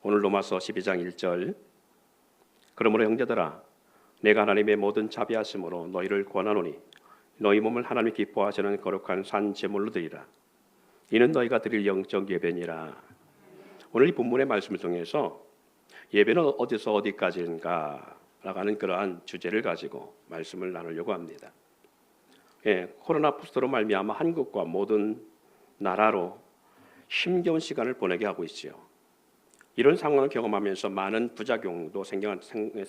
오늘 로마서 12장 1절. 그러므로 형제들아 내가 하나님의 모든 자비하심으로 너희를 권하노니 너희 몸을 하나님이 기뻐하시는 거룩한 산 제물로 드리라. 이는 너희가 드릴 영적 예배니라. 오늘 이 본문의 말씀을 통해서 예배는 어디서 어디까지인가 라는 그러한 주제를 가지고 말씀을 나누려고 합니다. 코로나 부스터로 말미암아 한국과 모든 나라로 힘겨운 시간을 보내게 하고 있지요. 이런 상황을 경험하면서 많은 부작용도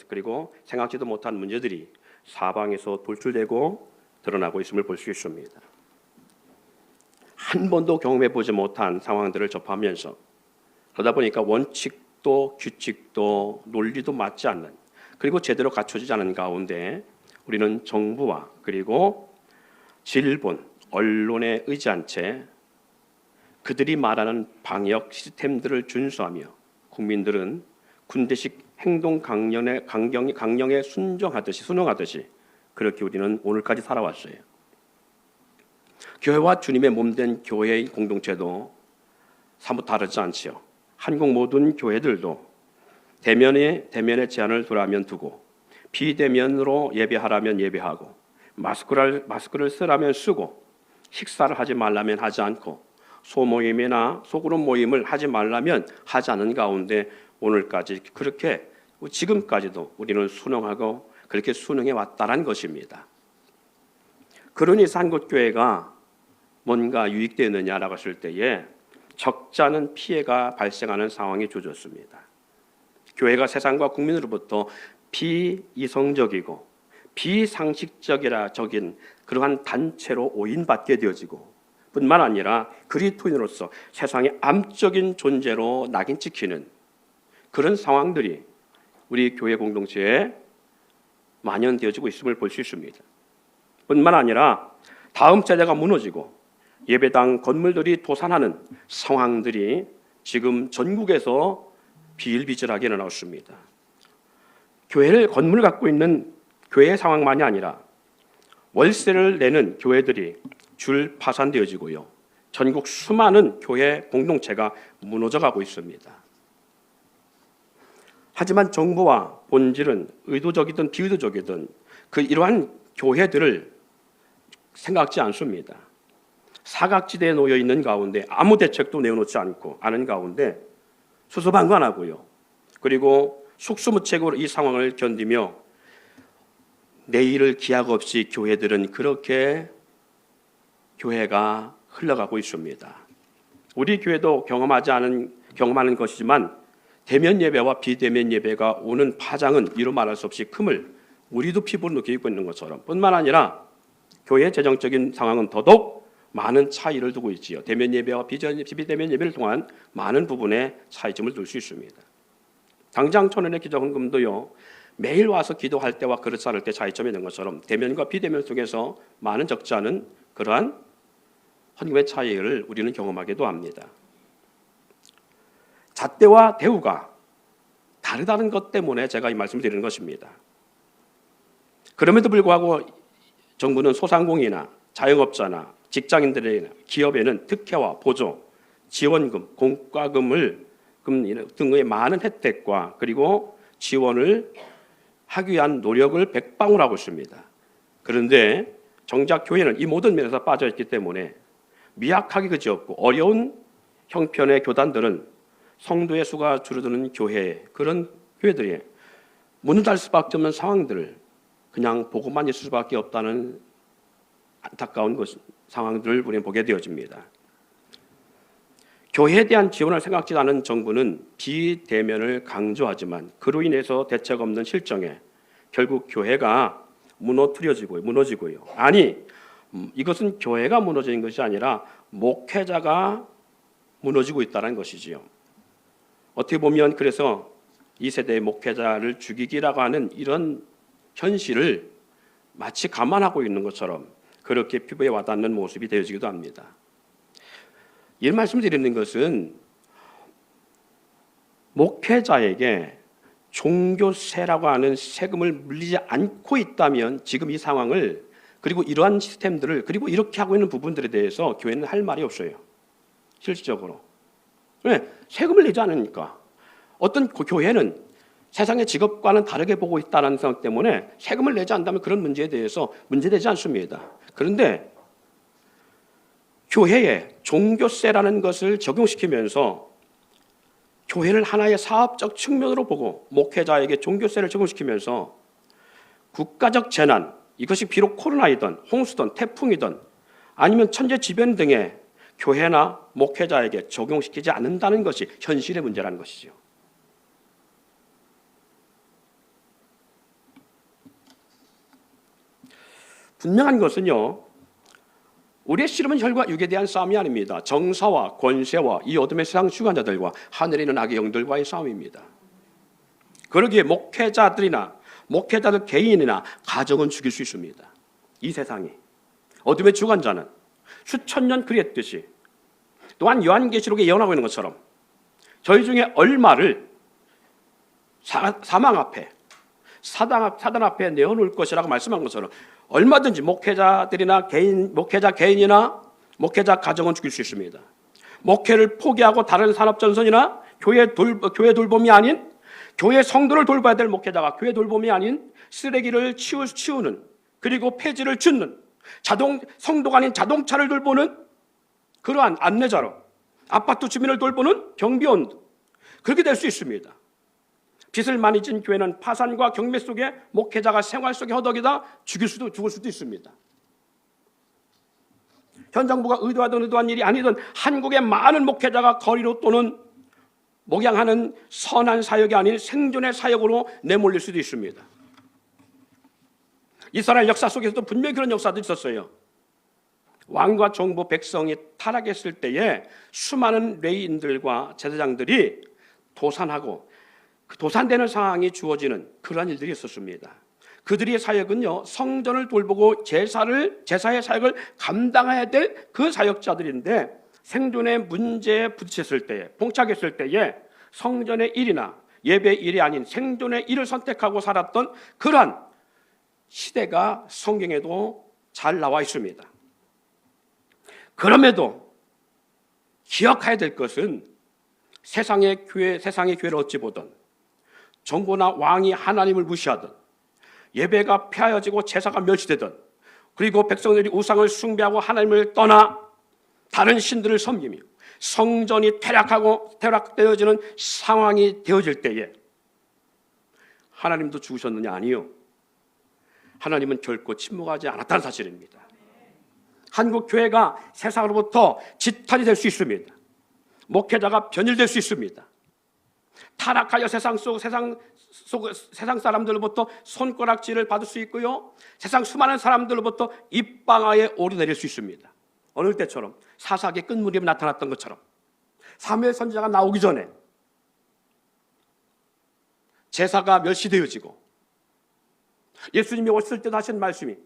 그리고 생각지도 못한 문제들이 사방에서 돌출되고 드러나고 있음을 볼 수 있습니다. 한 번도 경험해 보지 못한 상황들을 접하면서 그러다 보니까 원칙도 규칙도 논리도 맞지 않는, 그리고 제대로 갖춰지지 않은 가운데 우리는 정부와 그리고 질본, 언론에 의지한 채 그들이 말하는 방역 시스템들을 준수하며 국민들은 군대식 행동 강령에 순응하듯이 그렇게 우리는 오늘까지 살아왔어요. 교회와 주님의 몸된 교회의 공동체도 사뭇 다르지 않지요. 한국 모든 교회들도 대면의 제한을 두라면 두고, 비대면으로 예배하라면 예배하고, 마스크를 쓰라면 쓰고, 식사를 하지 말라면 하지 않고, 소모임이나 소그룹 모임을 하지 말라면 하지 않은 가운데 오늘까지 그렇게 지금까지도 우리는 순응하고 그렇게 순응해 왔다는 것입니다. 그러니 한국교회가 뭔가 유익되느냐라고 했을 때에 적지 않은 피해가 발생하는 상황이 주어졌습니다. 교회가 세상과 국민으로부터 비이성적이고 비상식적인 그러한 단체로 오인받게 되어지고, 뿐만 아니라 그리스도인으로서 세상의 암적인 존재로 낙인 찍히는 그런 상황들이 우리 교회 공동체에 만연되어지고 있음을 볼 수 있습니다. 뿐만 아니라 다음 세대가 무너지고 예배당 건물들이 도산하는 상황들이 지금 전국에서 비일비재하게 일어났습니다. 건물을 갖고 있는 교회 상황만이 아니라 월세를 내는 교회들이 줄 파산되어지고요. 전국 수많은 교회 공동체가 무너져가고 있습니다. 하지만 정부와 본질은 의도적이든 비의도적이든 이러한 교회들을 생각지 않습니다. 사각지대에 놓여 있는 가운데 아무 대책도 내어놓지 않은 가운데 수수방관하고요. 그리고 속수무책으로 이 상황을 견디며 내일을 기약 없이 교회들은 그렇게 교회가 흘러가고 있습니다. 우리 교회도 경험하는 것이지만 대면 예배와 비대면 예배가 오는 파장은 이루 말할 수 없이 큼을 우리도 피부로 느끼고 있는 것처럼, 뿐만 아니라 교회 재정적인 상황은 더더욱 많은 차이를 두고 있지요. 대면 예배와 비대면 예배를 통한 많은 부분에 차이점을 둘 수 있습니다. 당장 천원의 기도헌금도요, 매일 와서 기도할 때와 그렇지 않을 때 차이점이 있는 것처럼 대면과 비대면 속에서 많은 적지 않은 그러한 헌금의 차이를 우리는 경험하기도 합니다. 잣대와 대우가 다르다는 것 때문에 제가 이 말씀을 드리는 것입니다. 그럼에도 불구하고 정부는 소상공인이나 자영업자나 직장인들에게나 기업에는 특혜와 보조, 지원금, 공과금을 등의 많은 혜택과 그리고 지원을 하기 위한 노력을 백방으로 하고 있습니다. 그런데 정작 교회는 이 모든 면에서 빠져있기 때문에 미약하기 그지없고 어려운 형편의 교단들은 성도의 수가 줄어드는 그런 교회들이 문을 닫을 수밖에 없는 상황들을 그냥 보고만 있을 수밖에 없다는 안타까운 상황들을 우리는 보게 되어집니다. 교회에 대한 지원을 생각지 않은 정부는 비대면을 강조하지만 그로 인해서 대책 없는 실정에 결국 교회가 무너지고요. 아니, 이것은 교회가 무너지는 것이 아니라 목회자가 무너지고 있다는 것이지요. 어떻게 보면 그래서 이 세대의 목회자를 죽이기라고 하는 이런 현실을 마치 감안하고 있는 것처럼 그렇게 피부에 와닿는 모습이 되어지기도 합니다. 이 말씀드리는 것은 목회자에게 종교세라고 하는 세금을 물리지 않고 있다면 지금 이 상황을, 그리고 이러한 시스템들을, 그리고 이렇게 하고 있는 부분들에 대해서 교회는 할 말이 없어요. 실질적으로. 왜? 세금을 내지 않으니까. 어떤 교회는 세상의 직업과는 다르게 보고 있다는 생각 때문에 세금을 내지 않는다면 그런 문제에 대해서 문제되지 않습니다. 그런데 교회에 종교세라는 것을 적용시키면서 교회를 하나의 사업적 측면으로 보고 목회자에게 종교세를 적용시키면서 국가적 재난, 이것이 비록 코로나이든 홍수든 태풍이든 아니면 천재지변 등의 교회나 목회자에게 적용시키지 않는다는 것이 현실의 문제라는 것이죠. 분명한 것은요, 우리의 씨름은 혈과 육에 대한 싸움이 아닙니다. 정사와 권세와 이 어둠의 세상 주관자들과 하늘에 있는 악의 영들과의 싸움입니다. 그러기에 목회자들이나 목회자들 개인이나 가정은 죽일 수 있습니다. 이 세상이 어둠의 주관자는 수천 년 그랬듯이 또한 요한계시록에 예언하고 있는 것처럼 저희 중에 얼마를 사망 앞에 사단 앞에 내어놓을 것이라고 말씀한 것처럼 얼마든지 목회자들이나 목회자 개인이나 목회자 가정은 죽일 수 있습니다. 목회를 포기하고 다른 산업 전선이나 교회 돌봄이 아닌 교회 성도를 돌봐야 될 목회자가 교회 돌봄이 아닌 쓰레기를 치우는 그리고 폐지를 줍는 성도가 아닌 자동차를 돌보는 그러한 안내자로 아파트 주민을 돌보는 경비원 그렇게 될 수 있습니다. 빚을 많이 진 교회는 파산과 경매 속에 목회자가 생활 속에 허덕이다 죽을 수도 있습니다. 현 정부가 의도한 일이 아니든 한국의 많은 목회자가 거리로 또는 목양하는 선한 사역이 아닌 생존의 사역으로 내몰릴 수도 있습니다. 이스라엘 역사 속에서도 분명히 그런 역사도 있었어요. 왕과 정부 백성이 타락했을 때에 수많은 레위인들과 제사장들이 도산하고 그 도산되는 상황이 주어지는 그러한 일들이 있었습니다. 그들의 사역은요, 성전을 돌보고 제사의 사역을 감당해야 될 그 사역자들인데 생존의 문제에 부딪혔을 때에 봉착했을 때에 성전의 일이나 예배의 일이 아닌 생존의 일을 선택하고 살았던 그러한 시대가 성경에도 잘 나와 있습니다. 그럼에도 기억해야 될 것은 세상의 교회를 어찌 보든 정부나 왕이 하나님을 무시하든 예배가 폐하여지고 제사가 멸시되든 그리고 백성들이 우상을 숭배하고 하나님을 떠나 다른 신들을 섬기며 성전이 퇴락되어지는 상황이 되어질 때에 하나님도 죽으셨느냐? 아니요. 하나님은 결코 침묵하지 않았다는 사실입니다. 한국 교회가 세상으로부터 지탄이 될 수 있습니다. 목회자가 변질될 수 있습니다. 타락하여 세상 사람들로부터 손가락질을 받을 수 있고요. 세상 수많은 사람들로부터 입방아에 오르내릴 수 있습니다. 어느 때처럼 사사기의 끝무렵에 나타났던 것처럼 사무엘 선지자가 나오기 전에 제사가 멸시되어지고 예수님이 오실 때도 하신 말씀이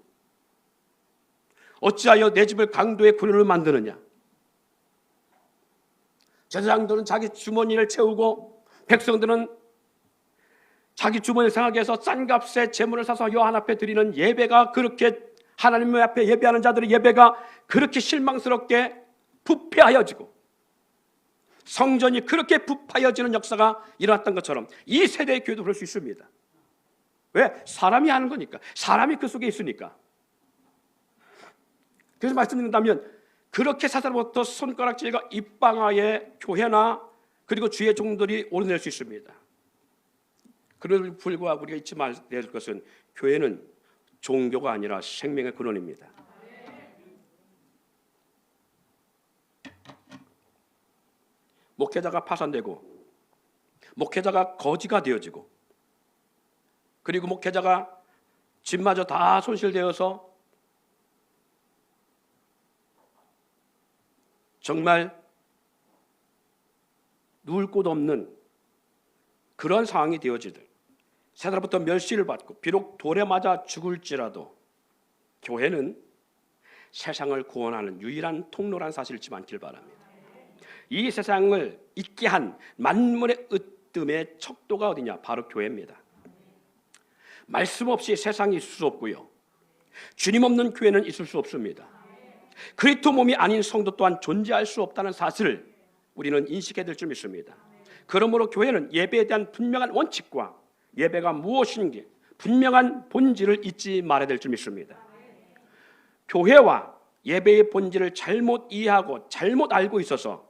어찌하여 내 집을 강도의 굴로 만드느냐. 제사장들은 자기 주머니를 채우고 백성들은 자기 주머니를 생각해 해서 싼 값에 제물을 사서 여호와 앞에 드리는 예배가 그렇게 하나님 앞에 예배하는 자들의 예배가 그렇게 실망스럽게 부패하여지고 성전이 그렇게 부패하여지는 역사가 일어났던 것처럼 이 세대의 교회도 그럴 수 있습니다. 왜? 사람이 하는 거니까. 사람이 그 속에 있으니까. 그래서 말씀드린다면 그렇게 사사로부터 손가락질과 입방아의 교회나 그리고 주의 종들이 오르낼 수 있습니다. 그럼에도 불구하고 우리가 잊지 말아야 될 것은 교회는 종교가 아니라 생명의 근원입니다. 목회자가 파산되고 목회자가 거지가 되어지고 그리고 목회자가 집마저 다 손실되어서 정말 누울 곳 없는 그런 상황이 되어지들 세상으로부터 멸시를 받고 비록 돌에 맞아 죽을지라도 교회는 세상을 구원하는 유일한 통로란 사실을 잊지 않길 바랍니다. 이 세상을 있게 한 만물의 으뜸의 척도가 어디냐? 바로 교회입니다. 말씀 없이 세상이 있을 수 없고요. 주님 없는 교회는 있을 수 없습니다. 그리스도 몸이 아닌 성도 또한 존재할 수 없다는 사실을 우리는 인식해야 될 줄 믿습니다. 그러므로 교회는 예배에 대한 분명한 원칙과 예배가 무엇인지 분명한 본질을 잊지 말아야 될 줄 믿습니다. 교회와 예배의 본질을 잘못 이해하고 잘못 알고 있어서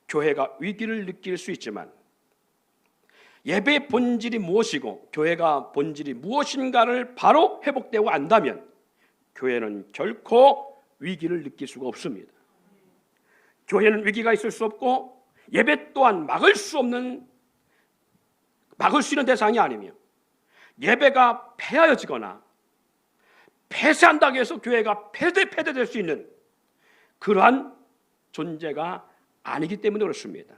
교회가 위기를 느낄 수 있지만, 예배의 본질이 무엇이고 교회가 본질이 무엇인가를 바로 회복되고 안다면 교회는 결코 위기를 느낄 수가 없습니다. 교회는 위기가 있을 수 없고 예배 또한 막을 수 있는 대상이 아니며, 예배가 폐하여지거나 폐쇄한다고 해서 교회가 폐쇄될 수 있는 그러한 존재가 아니기 때문에 그렇습니다.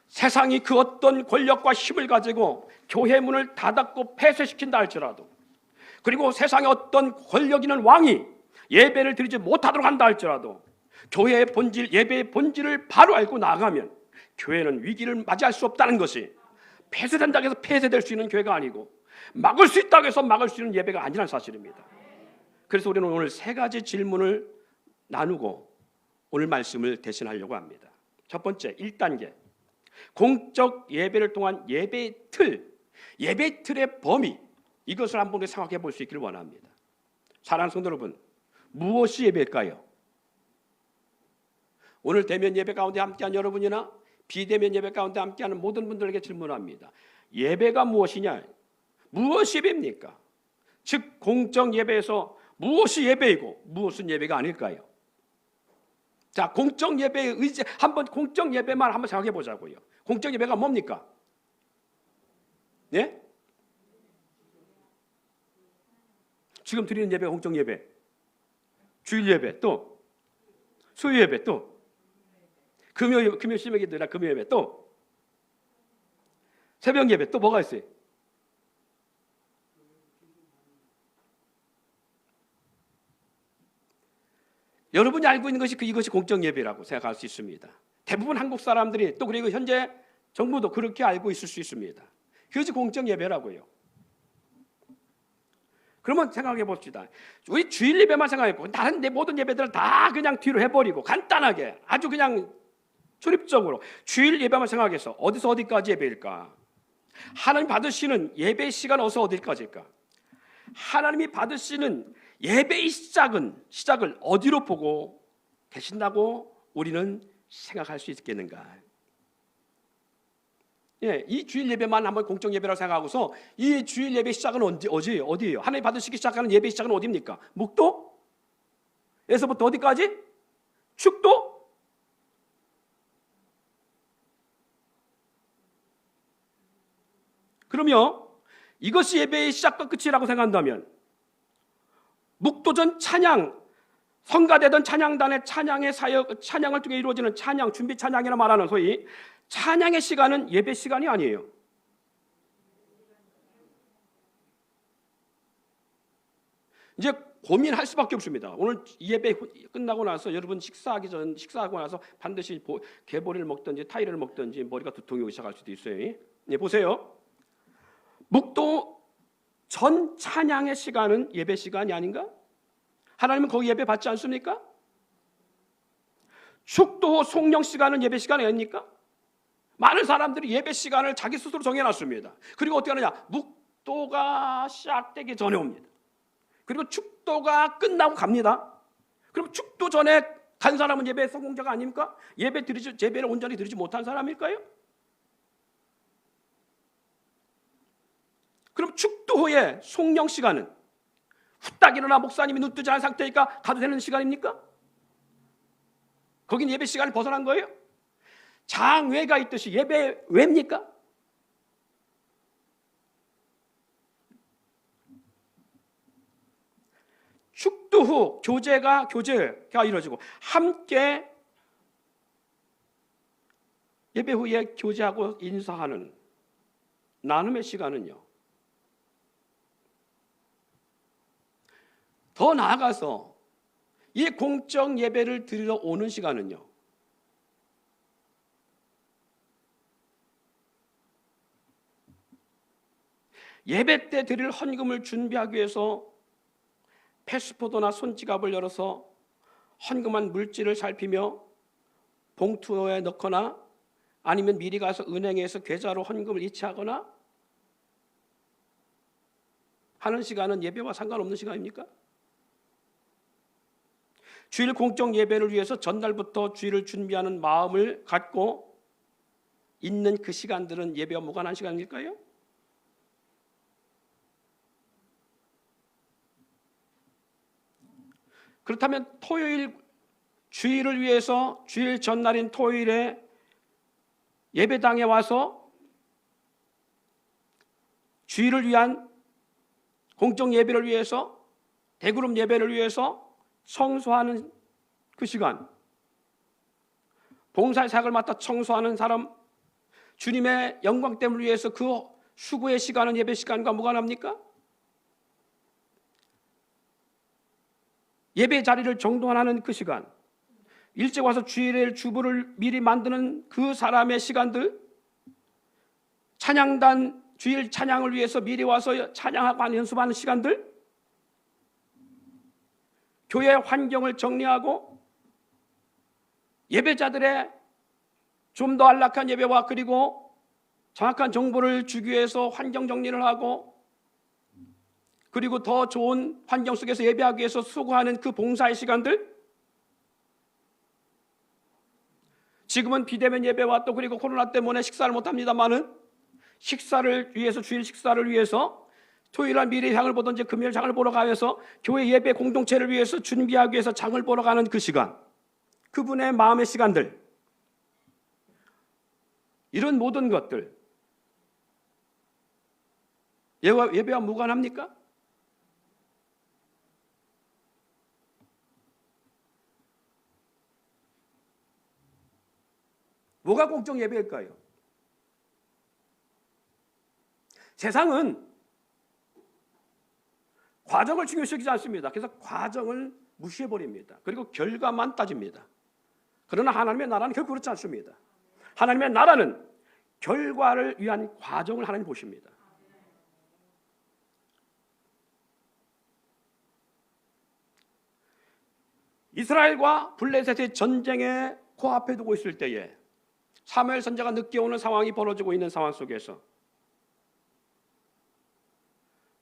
세상이 그 어떤 권력과 힘을 가지고 교회 문을 닫았고 폐쇄시킨다 할지라도, 그리고 세상의 어떤 권력 있는 왕이 예배를 드리지 못하도록 한다 할지라도, 교회의 본질, 예배의 본질을 바로 알고 나가면 교회는 위기를 맞이할 수 없다는 것이, 폐쇄된다고 해서 폐쇄될 수 있는 교회가 아니고 막을 수 있다고 해서 막을 수 있는 예배가 아니라는 사실입니다. 그래서 우리는 오늘 세 가지 질문을 나누고 오늘 말씀을 대신하려고 합니다. 첫 번째, 1단계, 공적 예배를 통한 예배의 틀의 범위, 이것을 한번 생각해 볼 수 있기를 원합니다. 사랑하는 성도 여러분, 무엇이 예배일까요? 오늘 대면 예배 가운데 함께한 여러분이나 비대면 예배 가운데 함께하는 모든 분들에게 질문합니다. 예배가 무엇이냐? 무엇이 예배입니까? 즉 공적 예배에서 무엇이 예배이고 무엇은 예배가 아닐까요? 자, 공적 예배의 의지, 한번 공적 예배만 한번 생각해 보자고요. 공적 예배가 뭡니까? 네? 지금 드리는 예배 공적 예배, 주일 예배, 또 수요 예배, 또 금요 심야 기도나 금요 예배, 또 새벽 예배, 또 뭐가 있어요? 여러분이 알고 있는 것이 이것이 공적 예배라고 생각할 수 있습니다. 대부분 한국 사람들이, 또 그리고 현재 정부도 그렇게 알고 있을 수 있습니다. 그것이 공적 예배라고요. 그러면 생각해 봅시다. 우리 주일 예배만 생각해보고 다른 모든 예배들은 다 그냥 뒤로 해버리고 간단하게 아주 그냥 조립적으로 주일 예배만 생각해서 어디서 어디까지 예배일까? 하나님 받으시는 예배 시간 어디까지일까? 하나님이 받으시는 예배의 시작을 어디로 보고 계신다고 우리는 생각할 수 있겠는가? 예, 이 주일 예배만 한번 공적 예배라고 생각하고서 이 주일 예배 시작은 어디예요? 하나님 받으시기 시작하는 예배 시작은 어디입니까? 묵도? 에서부터 어디까지? 축도? 그러면 이것이 예배의 시작과 끝이라고 생각한다면 묵도전 찬양, 성가되던 찬양단의 찬양의 사역, 찬양을 통해 이루어지는 찬양, 준비 찬양이라 말하는 소위 찬양의 시간은 예배 시간이 아니에요. 이제 고민할 수밖에 없습니다. 오늘 예배 끝나고 나서 여러분 식사하고 나서 반드시 개보리를 먹든지 타이를 먹든지 머리가 두통이 오기 시작할 수도 있어요. 네, 보세요. 묵도 전 찬양의 시간은 예배 시간이 아닌가? 하나님은 거기 예배 받지 않습니까? 축도 후 송영 시간은 예배 시간이 아닙니까? 많은 사람들이 예배 시간을 자기 스스로 정해놨습니다. 그리고 어떻게 하느냐? 묵도가 시작되기 전에 옵니다. 그리고 축도가 끝나고 갑니다. 그럼 축도 전에 간 사람은 예배 성공자가 아닙니까? 예배를 온전히 드리지 못한 사람일까요? 그럼 축도 후에 송영 시간은 후딱 일어나 목사님이 눈 뜨지 않은 상태니까 가도 되는 시간입니까? 거긴 예배 시간을 벗어난 거예요? 장외가 있듯이 예배 왜입니까? 축도 후 교제가 이루어지고 함께 예배 후에 교제하고 인사하는 나눔의 시간은요, 더 나아가서 이 공적 예배를 드리러 오는 시간은요, 예배 때 드릴 헌금을 준비하기 위해서 패스포드나 손지갑을 열어서 헌금한 물질을 살피며 봉투에 넣거나 아니면 미리 가서 은행에서 계좌로 헌금을 이체하거나 하는 시간은 예배와 상관없는 시간입니까? 주일 공적 예배를 위해서 전날부터 주일을 준비하는 마음을 갖고 있는 그 시간들은 예배와 무관한 시간일까요? 그렇다면 토요일 주일을 위해서 주일 전날인 토요일에 예배당에 와서 주일을 위한 공적 예배를 위해서 대그룹 예배를 위해서 청소하는 그 시간, 봉사의 사역을 맡아 청소하는 사람, 주님의 영광됨을 위해서 그 수고의 시간은 예배 시간과 무관합니까? 예배 자리를 정돈하는 그 시간, 일찍 와서 주일의 주부를 미리 만드는 그 사람의 시간들, 찬양단 주일 찬양을 위해서 미리 와서 찬양하고 연습하는 시간들, 교회 환경을 정리하고 예배자들의 좀 더 안락한 예배와 그리고 정확한 정보를 주기 위해서 환경 정리를 하고 그리고 더 좋은 환경 속에서 예배하기 위해서 수고하는 그 봉사의 시간들, 지금은 비대면 예배와 또 그리고 코로나 때문에 식사를 못합니다만은 식사를 위해서 주일 식사를 위해서 토요일날 미리 장을 보든지 금요일 장을 보러 가면서 교회 예배 공동체를 위해서 준비하기 위해서 장을 보러 가는 그 시간, 그분의 마음의 시간들, 이런 모든 것들 예배와 무관합니까? 뭐가 공적 예배일까요? 세상은 과정을 중요시하지 않습니다. 그래서 과정을 무시해버립니다. 그리고 결과만 따집니다. 그러나 하나님의 나라는 결코 그렇지 않습니다. 하나님의 나라는 결과를 위한 과정을 하나님 보십니다. 이스라엘과 블레셋의 전쟁에 코앞에 두고 있을 때에 사무엘 선지자가 늦게 오는 상황이 벌어지고 있는 상황 속에서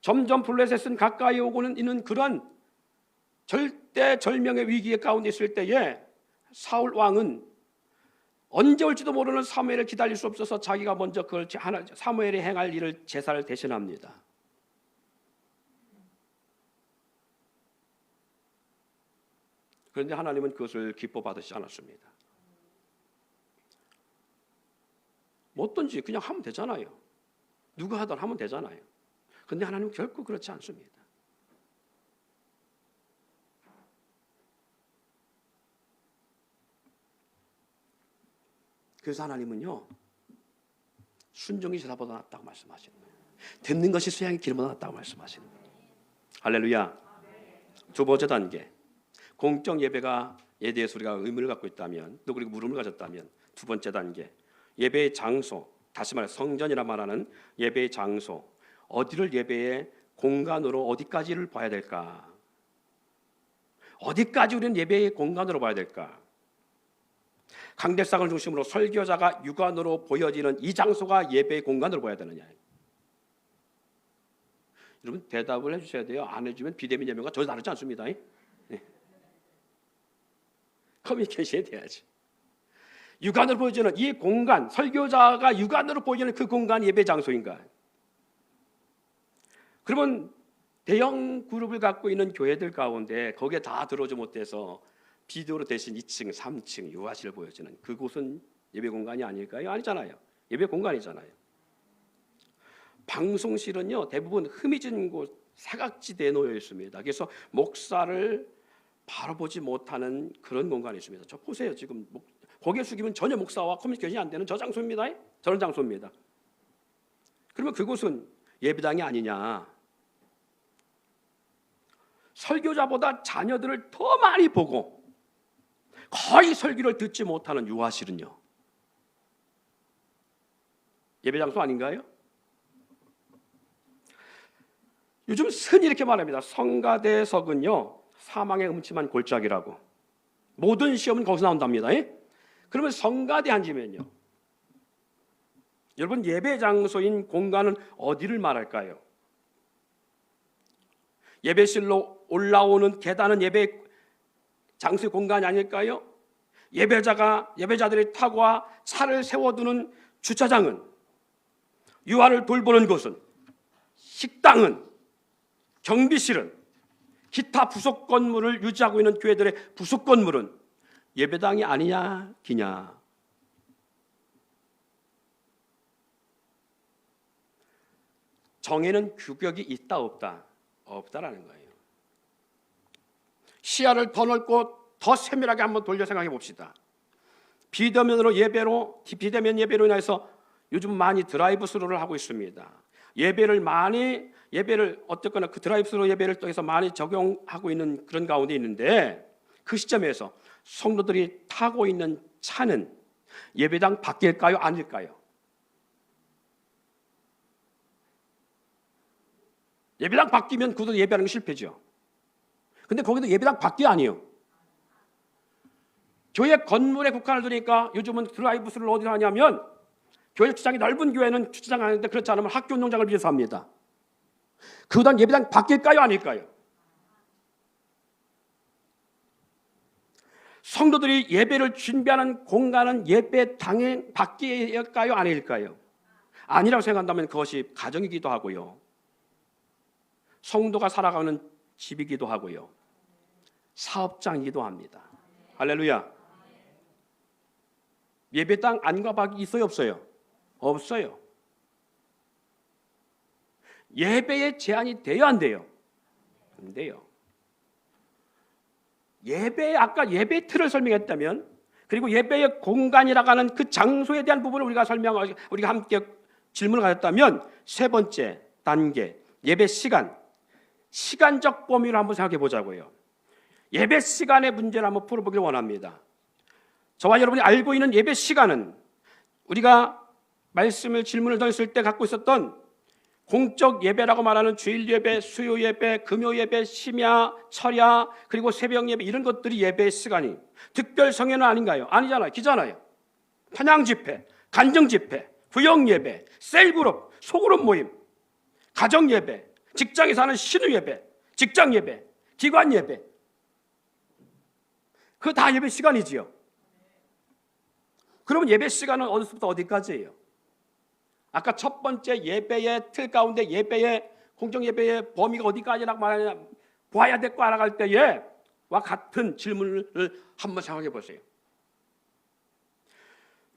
점점 블레셋은 가까이 오고는 있는 그런 절대절명의 위기 가운데 있을 때에 사울 왕은 언제 올지도 모르는 사무엘을 기다릴 수 없어서 자기가 먼저 그걸 사무엘이 행할 일을 제사를 대신합니다. 그런데 하나님은 그것을 기뻐 받으시지 않았습니다. 뭐든지 그냥 하면 되잖아요. 누가 하든 하면 되잖아요. 그런데 하나님은 결코 그렇지 않습니다. 그래서 하나님은요, 순종이 제사보다 낫다고 말씀하시는 거예요. 듣는 것이 수양의 기름보다 낫다고 말씀하시는 거예요. 할렐루야. 두 번째 단계, 공적 예배가 에 대해서 우리가 의문을 갖고 있다면, 또 그리고 물음을 가졌다면, 두 번째 단계, 예배의 장소, 다시 말해 성전이라 말하는 예배의 장소, 어디를 예배의 공간으로 어디까지를 봐야 될까? 어디까지 우리는 예배의 공간으로 봐야 될까? 강대상을 중심으로 설교자가 육안으로 보여지는 이 장소가 예배의 공간으로 봐야 되느냐? 여러분 대답을 해주셔야 돼요. 안 해주면 비대면 예배가 전혀 다르지 않습니다. 네. 커뮤니케이션이 돼야지. 육안으로 보여지는 이 공간, 설교자가 육안으로 보여지는 그 공간이 예배 장소인가? 그러면 대형 그룹을 갖고 있는 교회들 가운데 거기에 다 들어오지 못해서 비디오로 대신 2층, 3층 유아실을 보여주는 그곳은 예배 공간이 아닐까요? 아니잖아요. 예배 공간이잖아요. 방송실은요 대부분 흠이진 곳, 사각지대에 놓여 있습니다. 그래서 목사를 바로 보지 못하는 그런 공간이 있습니다. 저 보세요. 지금 고개 숙이면 전혀 목사와 커뮤니케이션이 안 되는 저 장소입니다. 저런 장소입니다. 그러면 그곳은 예배당이 아니냐? 설교자보다 자녀들을 더 많이 보고 거의 설교를 듣지 못하는 유아실은요 예배 장소 아닌가요? 요즘 흔히 이렇게 말합니다. 성가대석은요 사망의 음침한 골짜기라고. 모든 시험은 거기서 나온답니다. 그러면 성가대 앉으면요 여러분, 예배 장소인 공간은 어디를 말할까요? 예배실로 올라오는 계단은 예배 장소의 공간이 아닐까요? 예배자들이 타고 와 차를 세워두는 주차장은, 유아를 돌보는 곳은, 식당은, 경비실은, 기타 부속 건물을 유지하고 있는 교회들의 부속 건물은 예배당이 아니냐 기냐. 정에는 규격이 있다 없다? 없다라는 거예요. 시야를 더 넓고 더 세밀하게 한번 돌려 생각해 봅시다. 비대면 예배로 인해서 요즘 많이 드라이브 스루를 하고 있습니다. 예배를 어쨌거나 그 드라이브 스루 예배를 통해서 많이 적용하고 있는 그런 가운데 있는데, 그 시점에서 성도들이 타고 있는 차는 예배당 밖일까요, 아닐까요? 예배당 밖이면 그것도 예배하는 게 실패죠. 근데 거기도 예배당 밖이 아니에요. 교회 건물에 국한을 두니까 요즘은 드라이브 스루를 어디서 하냐면, 교회 주차장이 넓은 교회는 주차장 하는데 그렇지 않으면 학교 운동장을 빌려서 합니다. 그보다는 예배당 밖일까요, 아닐까요? 성도들이 예배를 준비하는 공간은 예배당의 밖일까요, 아닐까요? 아니라고 생각한다면 그것이 가정이기도 하고요, 성도가 살아가는 집이기도 하고요, 사업장이기도 합니다. 할렐루야. 예배당 안과 밖이 있어요, 없어요? 없어요. 예배에 제한이 돼요, 안 돼요? 안 돼요. 아까 예배 틀을 설명했다면, 그리고 예배의 공간이라고 하는 그 장소에 대한 부분을 우리가 함께 질문을 가졌다면, 세 번째 단계, 예배 시간적 범위를 한번 생각해 보자고요. 예배 시간의 문제를 한번 풀어보길 원합니다. 저와 여러분이 알고 있는 예배 시간은 우리가 질문을 던졌을 때 갖고 있었던 공적 예배라고 말하는 주일 예배, 수요 예배, 금요 예배, 심야, 철야, 그리고 새벽 예배, 이런 것들이 예배의 시간이, 특별 성회는 아닌가요? 아니잖아요. 기잖아요. 찬양 집회, 간증 집회, 부영 예배, 셀그룹, 소그룹 모임, 가정 예배, 직장에서 하는 신우 예배, 직장 예배, 기관 예배, 그거 다 예배 시간이지요. 그러면 예배 시간은 어디서부터 어디까지예요? 아까 첫 번째 예배의 틀 가운데 공정 예배의 범위가 어디까지라고 말하냐, 보아야 될 거 알아갈 때와 같은 질문을 한번 생각해 보세요.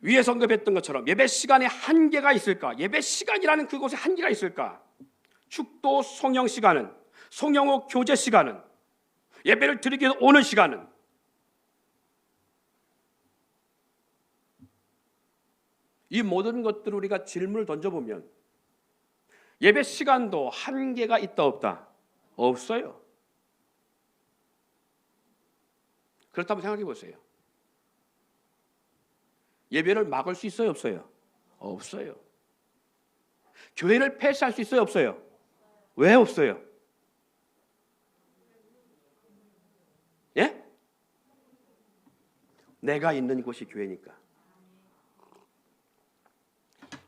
위에 언급했던 것처럼 예배 시간에 한계가 있을까? 예배 시간이라는 그곳에 한계가 있을까? 축도 송영 시간은, 송영호 교제 시간은, 예배를 드리기 위해서 오는 시간은, 이 모든 것들을 우리가 질문을 던져보면 예배 시간도 한계가 있다 없다? 없어요. 그렇다면 생각해 보세요. 예배를 막을 수 있어요, 없어요? 없어요. 교회를 폐쇄할 수 있어요, 없어요? 왜 없어요? 예? 내가 있는 곳이 교회니까.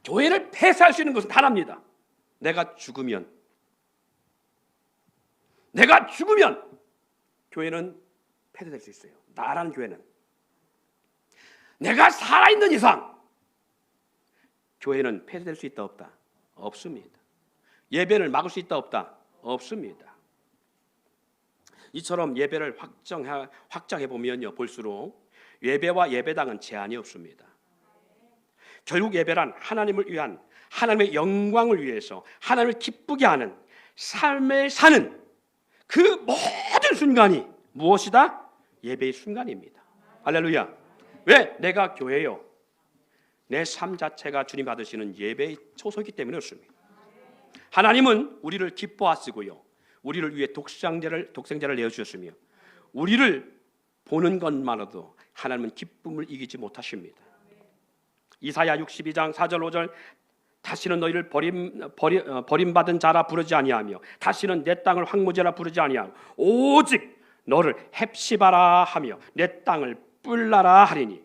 교회를 폐쇄할 수 있는 것은 하나입니다. 내가 죽으면 교회는 폐쇄될 수 있어요. 나라는 교회는. 내가 살아있는 이상 교회는 폐쇄될 수 있다 없다? 없습니다. 예배를 막을 수 있다 없다? 없습니다. 이처럼 예배를 확장해 보면요, 볼수록 예배와 예배당은 제한이 없습니다. 결국 예배란 하나님을 위한, 하나님의 영광을 위해서 하나님을 기쁘게 하는 삶을 사는 그 모든 순간이 무엇이다? 예배의 순간입니다. 할렐루야. 왜? 내가 교회요, 내 삶 자체가 주님 받으시는 예배의 초소이기 때문에 그렇습니다. 하나님은 우리를 기뻐하시고요, 우리를 위해 독생자를 내어주셨으며, 우리를 보는 것만으로도 하나님은 기쁨을 이기지 못하십니다. 이사야 62장 4절 5절, 다시는 너희를 버림받은 자라 부르지 아니하며 다시는 내 땅을 황무지라 부르지 아니하고 오직 너를 헵시바라 하며 내 땅을 뿔라라 하리니.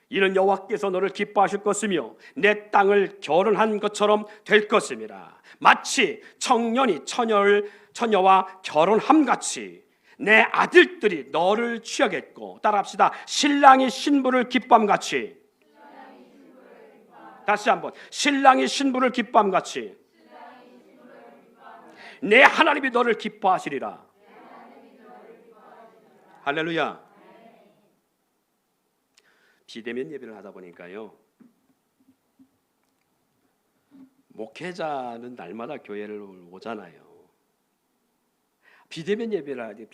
이는 여호와께서 너를 기뻐하실 것이며 내 땅을 결혼한 것처럼 될 것임이라. 마치 청년이 처녀와 결혼함같이 내 아들들이 너를 취하겠고, 따라합시다. 신랑이 신부를 기뻐함같이. 다시 한번, 신랑이 신부를 기뻐함같이 내 하나님이 너를 기뻐하시리라. 할렐루야. 비대면 예배를 하다 보니까요, 목회자는 날마다 교회를 오잖아요. 비대면 예배를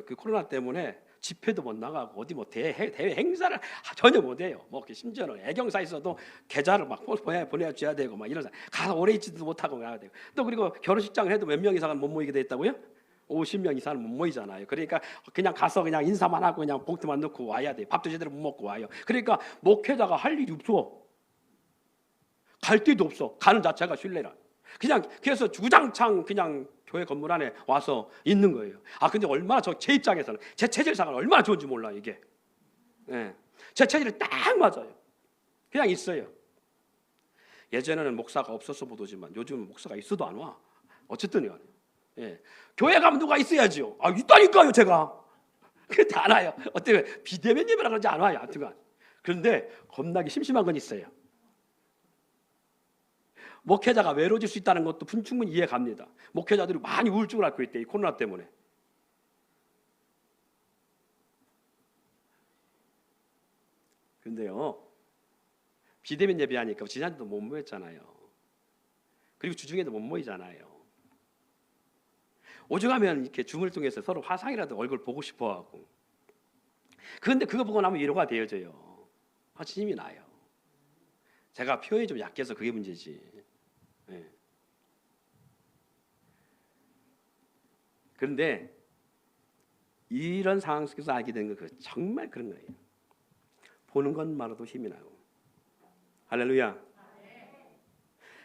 그 코로나 때문에 집회도 못 나가고 어디 뭐 대회 행사를 전혀 못 해요. 뭐 심지어는 애경사 있어도 계좌를 막 보내줘야 되고 막 이런, 가서 오래 있지도 못하고 가야 되고, 또 그리고 결혼식장을 해도 몇 명 이상은 못 모이게 돼 있다고요? 50명 이상은 못 모이잖아요. 그러니까 그냥 가서 그냥 인사만 하고 그냥 봉투만 넣고 와야 돼. 밥도 제대로 못 먹고 와요. 그러니까 목회자가 할 일이 없어. 갈 데도 없어. 가는 자체가 신뢰라. 그냥 그래서 주장창 그냥 교회 건물 안에 와서 있는 거예요. 근데 얼마나 제 입장에서는 제 체질상은 얼마나 좋은지 몰라 이게. 예. 제 체질이 딱 맞아요. 그냥 있어요. 예전에는 목사가 없어서 못 오지만 요즘은 목사가 있어도 안 와. 어쨌든 예. 교회 가면 누가 있어야지요. 있다니까요, 제가. 근데 안 와요. 어때요? 비대면 예배라 그러지 안 와요. 하여튼간. 그런데 겁나게 심심한 건 있어요. 목회자가 외로워질 수 있다는 것도 충분히 이해 갑니다. 목회자들이 많이 우울증을 앓고 있대, 이 코로나 때문에. 그런데요, 비대면 예배하니까 지난주도 못 모였잖아요. 그리고 주중에도 못 모이잖아요. 오죽하면 이렇게 줌을 통해서 서로 화상이라도 얼굴 보고 싶어하고. 그런데 그거 보고 나면 위로가 되어져요. 훨씬 힘이 나요. 제가 표현이 좀 약해서 그게 문제지. 네. 그런데 이런 상황 속에서 알게 된 거 정말 그런 거예요. 보는 것만으로도 힘이 나고. 할렐루야.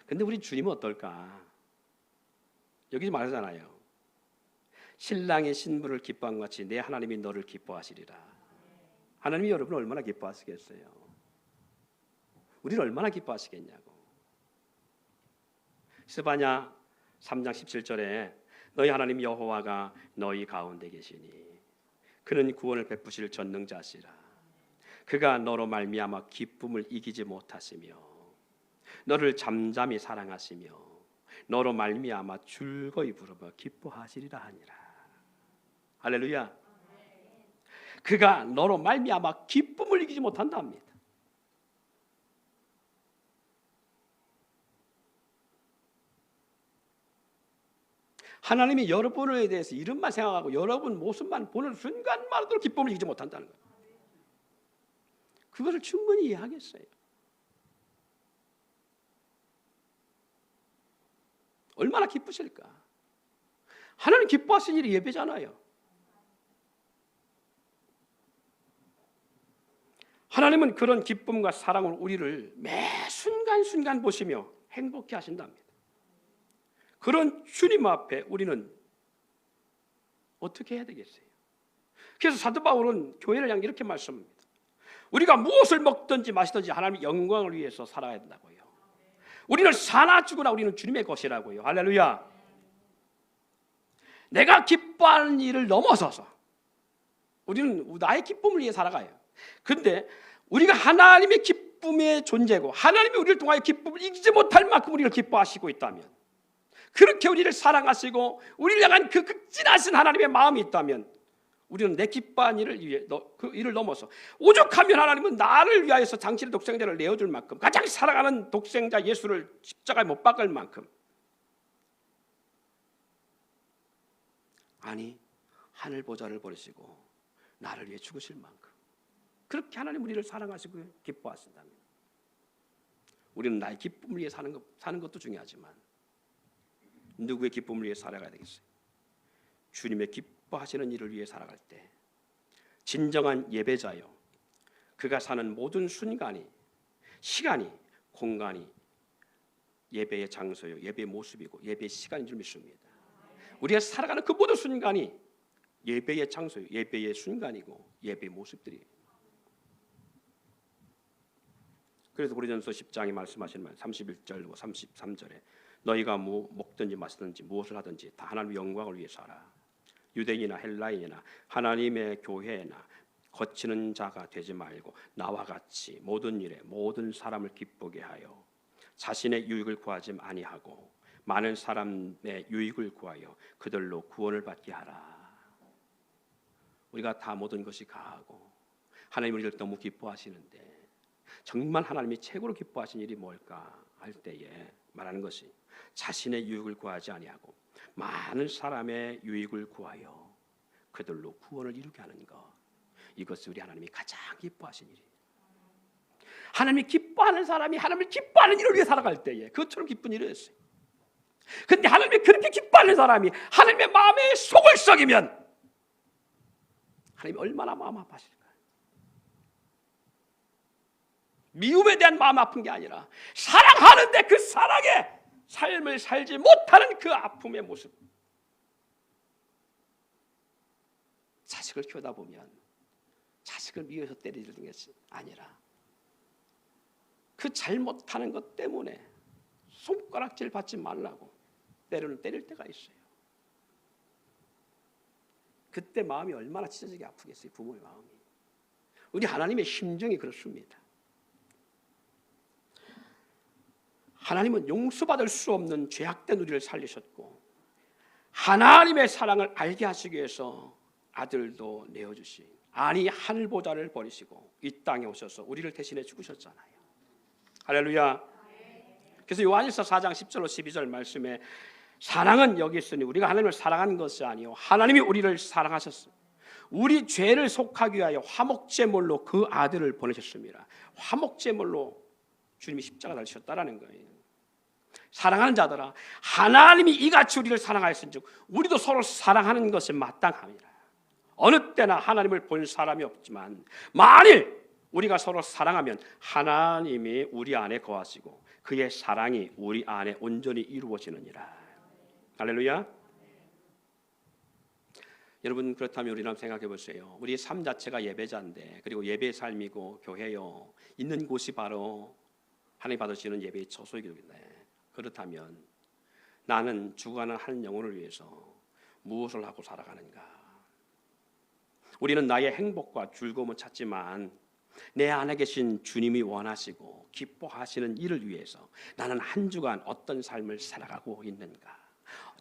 근데 우리 주님은 어떨까? 여기 말하잖아요. 신랑의 신부를 기뻐한 것 같이 내 하나님이 너를 기뻐하시리라. 하나님이 여러분을 얼마나 기뻐하시겠어요? 우리를 얼마나 기뻐하시겠냐고. 스바냐 3장 17절에 너희 하나님 여호와가 너희 가운데 계시니 그는 구원을 베푸실 전능자시라. 그가 너로 말미암아 기쁨을 이기지 못하시며 너를 잠잠히 사랑하시며 너로 말미암아 즐거이 부르며 기뻐하시리라 하니라. 할렐루야. 그가 너로 말미암아 기쁨을 이기지 못한다 합니다. 하나님이 여러분에 대해서 이름만 생각하고 여러분 모습만 보는 순간만으로도 기쁨을 이기지 못한다는 거예요. 그것을 충분히 이해하겠어요. 얼마나 기쁘실까? 하나님 기뻐하시는 일이 예배잖아요. 하나님은 그런 기쁨과 사랑으로 우리를 매 순간순간 보시며 행복해 하신답니다. 그런 주님 앞에 우리는 어떻게 해야 되겠어요? 그래서 사도 바울은 교회를 향해 이렇게 말씀합니다. 우리가 무엇을 먹든지 마시든지 하나님의 영광을 위해서 살아야 된다고요. 우리는 사나 죽으나 우리는 주님의 것이라고요. 할렐루야. 내가 기뻐하는 일을 넘어서서 우리는 나의 기쁨을 위해 살아가요. 근데 우리가 하나님의 기쁨의 존재고 하나님이 우리를 통하여 기쁨을 이기지 못할 만큼 우리를 기뻐하시고 있다면, 그렇게 우리를 사랑하시고 우리를 향한 그 극진하신 하나님의 마음이 있다면 우리는 내 기뻐한 일을 위해 그 일을 넘어서 오죽하면 하나님은 나를 위하여서 당신의 독생자를 내어줄 만큼 가장 사랑하는 독생자 예수를 십자가에 못 박을 만큼, 아니 하늘 보좌를 버리시고 나를 위해 죽으실 만큼 그렇게 하나님 우리를 사랑하시고 기뻐하신다면 우리는 나의 기쁨을 위해 사는 것도 중요하지만 누구의 기쁨을 위해 살아가야 되겠어요? 주님의 기뻐하시는 일을 위해 살아갈 때 진정한 예배자요, 그가 사는 모든 순간이, 시간이, 공간이 예배의 장소요, 예배의 모습이고 예배의 시간인 줄 믿습니다. 우리가 살아가는 그 모든 순간이 예배의 장소요, 예배의 순간이고 예배의 모습들이에요. 그래서 고린도전서 10장에 말씀하시는 말 31절 33절에 너희가 먹든지 마시든지 무엇을 하든지 다 하나님의 영광을 위해서 하라. 유대인이나 헬라인이나 하나님의 교회나 거치는 자가 되지 말고 나와 같이 모든 일에 모든 사람을 기쁘게 하여 자신의 유익을 구하지 아니하고 많은 사람의 유익을 구하여 그들로 구원을 받게 하라. 우리가 다 모든 것이 가하고 하나님 우리를 너무 기뻐하시는데 정말 하나님이 최고로 기뻐하신 일이 뭘까 할 때에 말하는 것이 자신의 유익을 구하지 아니하고 많은 사람의 유익을 구하여 그들로 구원을 이루게 하는 것, 이것이 우리 하나님이 가장 기뻐하신 일이에요. 하나님이 기뻐하는 사람이 하나님을 기뻐하는 일을 위해 살아갈 때에 그것처럼 기쁜 일이 있어요. 근데 하나님이 그렇게 기뻐하는 사람이 하나님의 마음에 속을 썩이면 하나님이 얼마나 마음 아파하실까요? 미움에 대한 마음 아픈 게 아니라 사랑하는데 그 사랑의 삶을 살지 못하는 그 아픔의 모습. 자식을 키우다 보면 자식을 미워서 때리는 것이 아니라 그 잘못하는 것 때문에 손가락질 받지 말라고 때로는 때릴 때가 있어요. 그때 마음이 얼마나 찢어지게 아프겠어요, 부모의 마음이. 우리 하나님의 심정이 그렇습니다. 하나님은 용서받을 수 없는 죄악된 우리를 살리셨고 하나님의 사랑을 알게 하시기 위해서 아들도 내어주신 아니 하늘보좌를 버리시고 이 땅에 오셔서 우리를 대신해 죽으셨잖아요. 할렐루야. 그래서 요한일서 4장 10절로 12절 말씀에 사랑은 여기 있으니 우리가 하나님을 사랑하는 것이 아니요 하나님이 우리를 사랑하셨습니다. 우리 죄를 속하기 위하여 화목제물로 그 아들을 보내셨습니다. 화목제물로 주님이 십자가 달리셨다라는 거예요. 사랑하는 자들아, 하나님이 이같이 우리를 사랑하였은즉 우리도 서로 사랑하는 것이 마땅합니다. 어느 때나 하나님을 본 사람이 없지만 만일 우리가 서로 사랑하면 하나님이 우리 안에 거하시고 그의 사랑이 우리 안에 온전히 이루어지느니라. 할렐루야. 여러분, 그렇다면 우리는 생각해 보세요. 우리 삶 자체가 예배자인데, 그리고 예배의 삶이고 교회요 있는 곳이 바로 하나님 받으시는 예배의 처소이기인데, 그렇다면 나는 죽어가는 한 영혼을 위해서 무엇을 하고 살아가는가? 우리는 나의 행복과 즐거움을 찾지만 내 안에 계신 주님이 원하시고 기뻐하시는 일을 위해서 나는 한 주간 어떤 삶을 살아가고 있는가?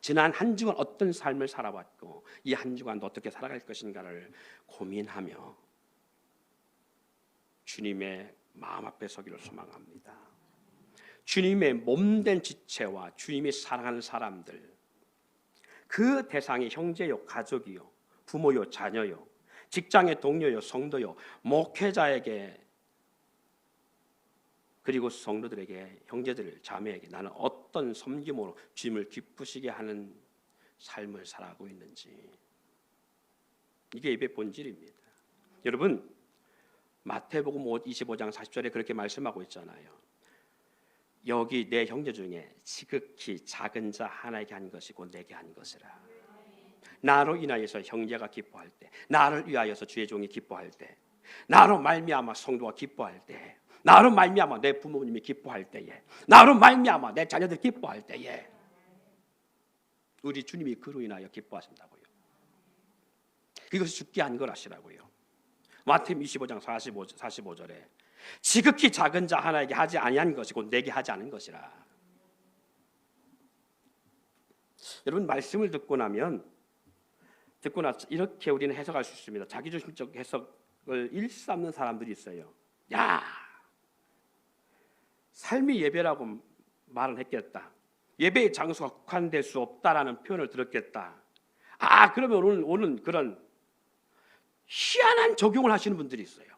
지난 한 주간 어떤 삶을 살아왔고 이 한 주간도 어떻게 살아갈 것인가를 고민하며 주님의 마음 앞에 서기를 소망합니다. 주님의 몸된 지체와 주님이 사랑하는 사람들, 그 대상이 형제요, 가족이요, 부모요, 자녀요, 직장의 동료요, 성도요, 목회자에게, 그리고 성도들에게, 형제들, 자매에게 나는 어떤 섬김으로 주님을 기쁘시게 하는 삶을 살아가고 있는지, 이게 예배의 본질입니다. 여러분, 마태복음 25장 40절에 그렇게 말씀하고 있잖아요. 여기 내 형제 중에 지극히 작은 자 하나에게 한 것이고 내게 한 것이라. 나로 인하여서 형제가 기뻐할 때, 나를 위하여서 주의 종이 기뻐할 때, 나로 말미암아 성도가 기뻐할 때, 나로 말미암아 내 부모님이 기뻐할 때에, 나로 말미암아 내 자녀들이 기뻐할 때에 우리 주님이 그로 인하여 기뻐하신다고요. 이것이 죽게 한 거라시라고요. 마태복음 25장 45절에 지극히 작은 자 하나에게 하지 아니한 것이고 내게 하지 않은 것이라. 여러분, 말씀을 듣고 나서 이렇게 우리는 해석할 수 있습니다. 자기중심적 해석을 일삼는 사람들이 있어요. 야, 삶이 예배라고 말을 했겠다. 예배의 장소가 국한될 수 없다라는 표현을 들었겠다. 아, 그러면 오늘 그런 희한한 적용을 하시는 분들이 있어요.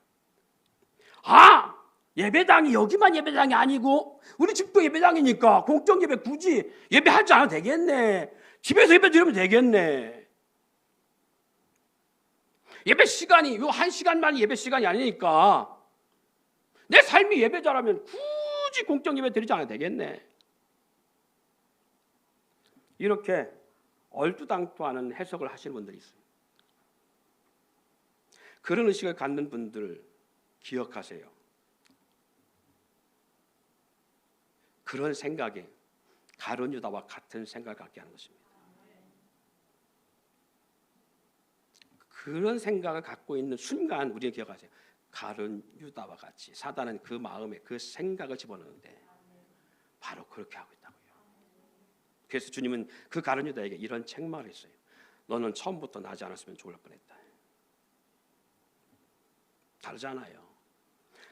아, 예배당이 여기만 예배당이 아니고 우리 집도 예배당이니까 공적 예배 굳이 예배하지 않아도 되겠네. 집에서 예배 드리면 되겠네. 예배 시간이 요 1시간만 예배 시간이 아니니까 내 삶이 예배자라면 굳이 공적 예배 드리지 않아도 되겠네. 이렇게 얼토당토하는 해석을 하시는 분들이 있어요. 그런 의식을 갖는 분들 기억하세요. 그런 생각이 가룟 유다와 같은 생각을 갖게 하는 것입니다. 그런 생각을 갖고 있는 순간 우리가 기억하세요. 가룟 유다와 같이 사단은 그 마음에 그 생각을 집어넣는데 바로 그렇게 하고 있다고요. 그래서 주님은 그 가룟 유다에게 이런 책망을 했어요. 너는 처음부터 나지 않았으면 좋을 뻔했다. 다르잖아요.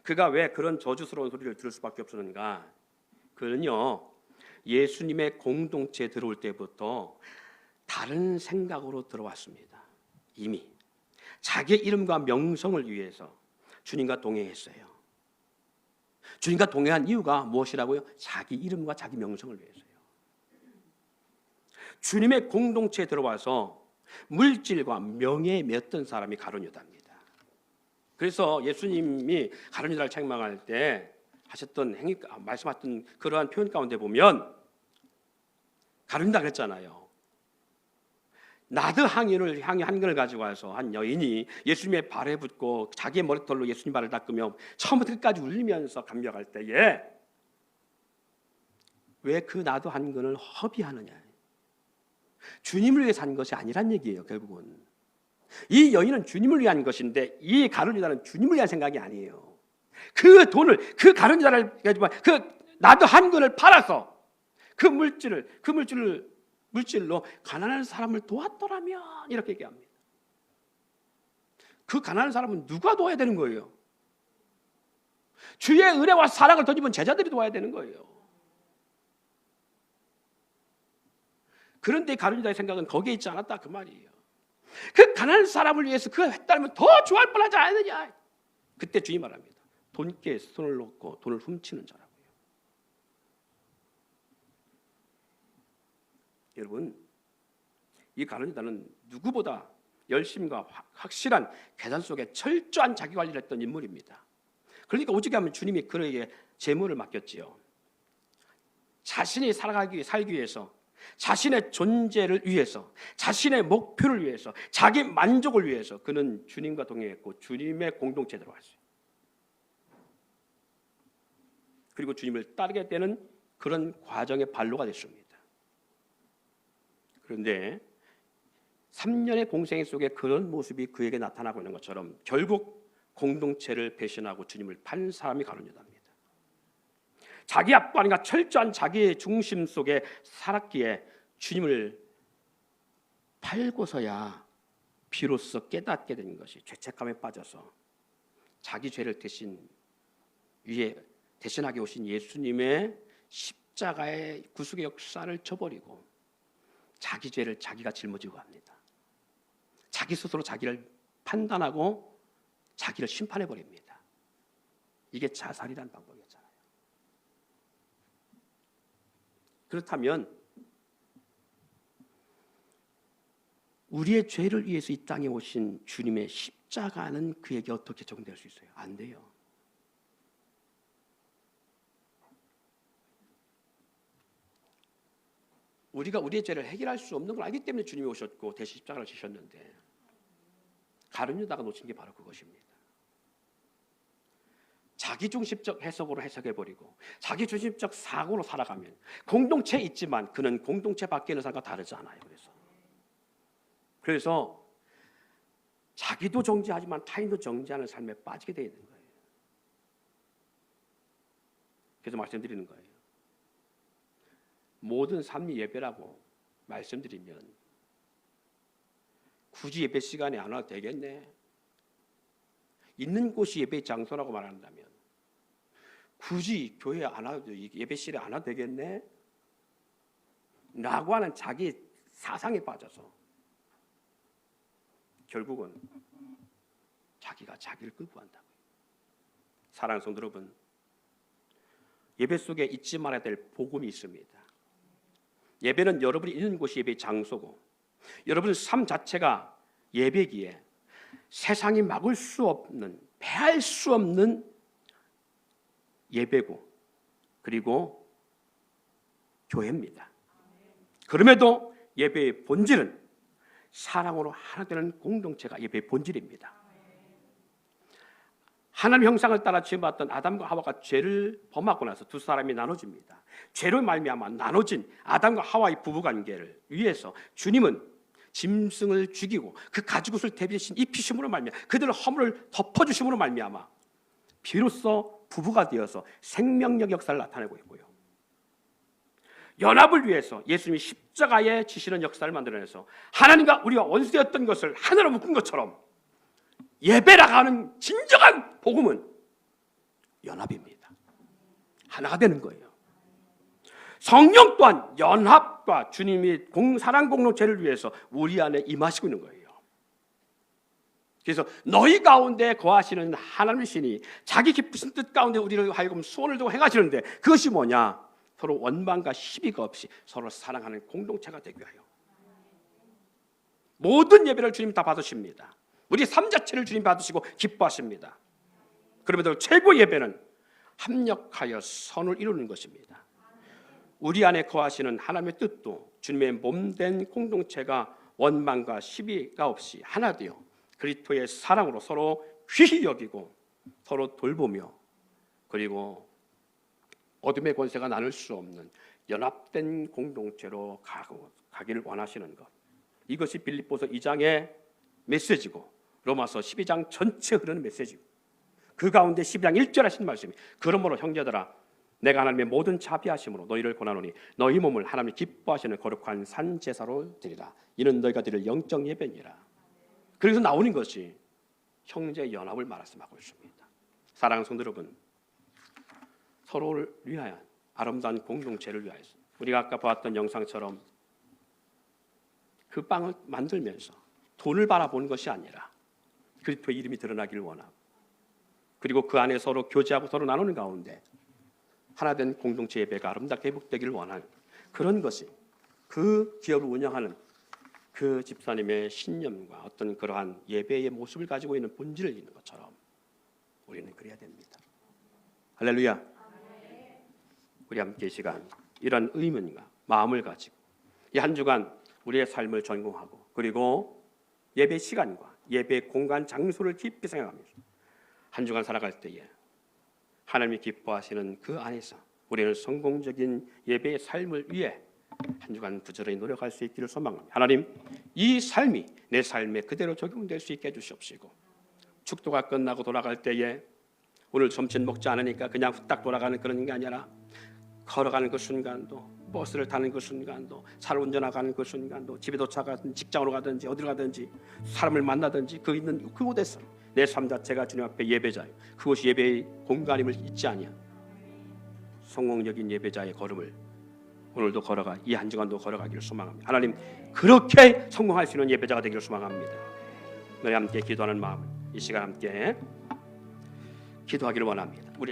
그가 왜 그런 저주스러운 소리를 들을 수밖에 없었는가? 그는요, 예수님의 공동체에 들어올 때부터 다른 생각으로 들어왔습니다. 이미 자기의 이름과 명성을 위해서 주님과 동행했어요. 주님과 동행한 이유가 무엇이라고요? 자기 이름과 자기 명성을 위해서요. 주님의 공동체에 들어와서 물질과 명예에 맺던 사람이 가룟 유다입니다. 그래서 예수님이 가룟 유다를 책망할 때 하셨던 말씀하셨던 그러한 표현 가운데 보면 가룟 유다 그랬잖아요. 나드 향유를 한 근을 가지고 와서 한 여인이 예수님의 발에 붓고 자기의 머리털로 예수님 발을 닦으며 처음부터 끝까지 울리면서 감격할 때에 왜 그 나드 한 근을 허비하느냐? 주님을 위해 산 것이 아니란 얘기예요. 결국은 이 여인은 주님을 위한 것인데 이 가룟 유다는 주님을 위한 생각이 아니에요. 그 돈을 그 가룟 유다를 그 나드 한 근을 팔아서 그 물질로 가난한 사람을 도왔더라면 이렇게 얘기합니다. 그 가난한 사람은 누가 도와야 되는 거예요? 주의 은혜와 사랑을 덧입은 제자들이 도와야 되는 거예요. 그런데 가룟 유다의 생각은 거기에 있지 않았다 그 말이에요. 그 가난한 사람을 위해서 그거 했다면 더 좋아할 뻔하지 않느냐. 그때 주님 말합니다. 돈께 손을 놓고 돈을 훔치는 자라고요. 여러분, 이 가룟 유다는 누구보다 열심과 확실한 계산 속에 철저한 자기 관리를 했던 인물입니다. 그러니까 오죽 하면 주님이 그에게 재물을 맡겼지요. 자신이 살기 위해서, 자신의 존재를 위해서, 자신의 목표를 위해서, 자기 만족을 위해서 그는 주님과 동행했고 주님의 공동체에 들어갔어요. 그리고 주님을 따르게 되는 그런 과정의 발로가 됐습니다. 그런데 3년의 공생 속에 그런 모습이 그에게 나타나고 있는 것처럼 결국 공동체를 배신하고 주님을 판 사람이 가룟 유다입니다. 자기 압관과 철저한 자기의 중심 속에 살았기에 주님을 팔고서야 비로소 깨닫게 된 것이 죄책감에 빠져서 자기 죄를 대신하게 오신 예수님의 십자가의 구속의 역사를 저버리고 자기 죄를 자기가 짊어지고 합니다. 자기 스스로 자기를 판단하고 자기를 심판해 버립니다. 이게 자살이라는 방법이었잖아요. 그렇다면 우리의 죄를 위해서 이 땅에 오신 주님의 십자가는 그에게 어떻게 적용될 수 있어요? 안 돼요. 우리가 우리의 죄를 해결할 수 없는 걸 알기 때문에 주님이 오셨고 대신 십자가를 지셨는데 가룟 유다가 놓친 게 바로 그것입니다. 자기중심적 해석으로 해석해버리고 자기중심적 사고로 살아가면 공동체에 있지만 그는 공동체 밖에 있는 사람과 다르지 않아요. 그래서 자기도 정죄하지만 타인도 정죄하는 삶에 빠지게 되어 있는 거예요. 그래서 말씀드리는 거예요. 모든 삶이 예배라고 말씀드리면 굳이 예배 시간에 안 와도 되겠네. 있는 곳이 예배 장소라고 말한다면 굳이 교회 안 와도 예배실에 안 와도 되겠네. 라고 하는 자기 사상에 빠져서 결국은 자기가 자기를 끌고 간다고요. 사랑하는 성도 여러분, 예배 속에 잊지 말아야 될 복음이 있습니다. 예배는 여러분이 있는 곳이 예배의 장소고 여러분의 삶 자체가 예배기에 세상이 막을 수 없는, 패할 수 없는 예배고 그리고 교회입니다. 그럼에도 예배의 본질은 사랑으로 하나 되는 공동체가 예배의 본질입니다. 하나님 형상을 따라 지음받던 아담과 하와가 죄를 범하고 나서 두 사람이 나눠집니다. 죄로 말미암아 나눠진 아담과 하와의 부부관계를 위해서 주님은 짐승을 죽이고 그 가죽옷을 대신 입히심으로 말미암아 그들의 허물을 덮어주심으로 말미암아 비로소 부부가 되어서 생명력 역사를 나타내고 있고요. 연합을 위해서 예수님이 십자가에 지시는 역사를 만들어내서 하나님과 우리가 원수되었던 것을 하나로 묶은 것처럼 예배라고 하는 진정한 복음은 연합입니다. 하나가 되는 거예요. 성령 또한 연합과 주님이 사랑 공동체를 위해서 우리 안에 임하시고 있는 거예요. 그래서 너희 가운데 거하시는 하나님의 신이 자기 기쁘신 뜻 가운데 우리를 하여금 소원을 두고 행하시는데 그것이 뭐냐? 서로 원망과 시비가 없이 서로 사랑하는 공동체가 되기 위하여 모든 예배를 주님 다 받으십니다. 우리 삶 자체를 주님 받으시고 기뻐하십니다. 그러면서 최고 예배는 합력하여 선을 이루는 것입니다. 우리 안에 거하시는 하나님의 뜻도 주님의 몸된 공동체가 원망과 시비가 없이 하나 되어 그리스도의 사랑으로 서로 귀히 여기고 서로 돌보며 그리고 어둠의 권세가 나눌 수 없는 연합된 공동체로 가기를 원하시는 것. 이것이 빌립보서 2장의 메시지고 로마서 12장 전체 흐르는 메시지고 그 가운데 12장 1절 하신 말씀이 그러므로 형제들아 내가 하나님의 모든 자비하심으로 너희를 권하노니 너희 몸을 하나님이 기뻐하시는 거룩한 산제사로 드리라. 이는 너희가 드릴 영적 예배니라. 그래서 나오는 것이 형제 연합을 말씀하고 있습니다. 사랑하는 성도 여러분, 서로를 위하여 아름다운 공동체를 위하여서 우리가 아까 보았던 영상처럼 그 빵을 만들면서 돈을 바라보는 것이 아니라 그리스도의 이름이 드러나기를 원하고 그리고 그 안에 서로 교제하고 서로 나누는 가운데 하나된 공동체 예배가 아름답게 회복되기를 원하는 그런 것이 그 기업을 운영하는 그 집사님의 신념과 어떤 그러한 예배의 모습을 가지고 있는 본질을 있는 것처럼 우리는 그래야 됩니다. 할렐루야. 우리 함께 이 시간 이런 의문과 마음을 가지고 이 한 주간 우리의 삶을 전공하고 그리고 예배 시간과 예배 공간 장소를 깊이 생각하면서 한 주간 살아갈 때에 하나님이 기뻐하시는 그 안에서 우리는 성공적인 예배의 삶을 위해 한 주간 부지런히 노력할 수 있기를 소망합니다. 하나님, 이 삶이 내 삶에 그대로 적용될 수 있게 해주시옵시고 축도가 끝나고 돌아갈 때에 오늘 점심 먹지 않으니까 그냥 후딱 돌아가는 그런 게 아니라 걸어가는 그 순간도 버스를 타는 그 순간도 차를 운전하는 그 순간도 집에 도착하든 직장으로 가든지 어디로 가든지 사람을 만나든지 그 있는 그곳에서 내 삶 자체가 주님 앞에 예배자요. 그것이 예배의 공간임을 잊지 아니하 성공적인 예배자의 걸음을 오늘도 걸어가 이 한 주간도 걸어가기를 소망합니다. 하나님 그렇게 성공할 수 있는 예배자가 되기를 소망합니다. 너희 함께 기도하는 마음을 이 시간 함께 기도하기를 원합니다. 우리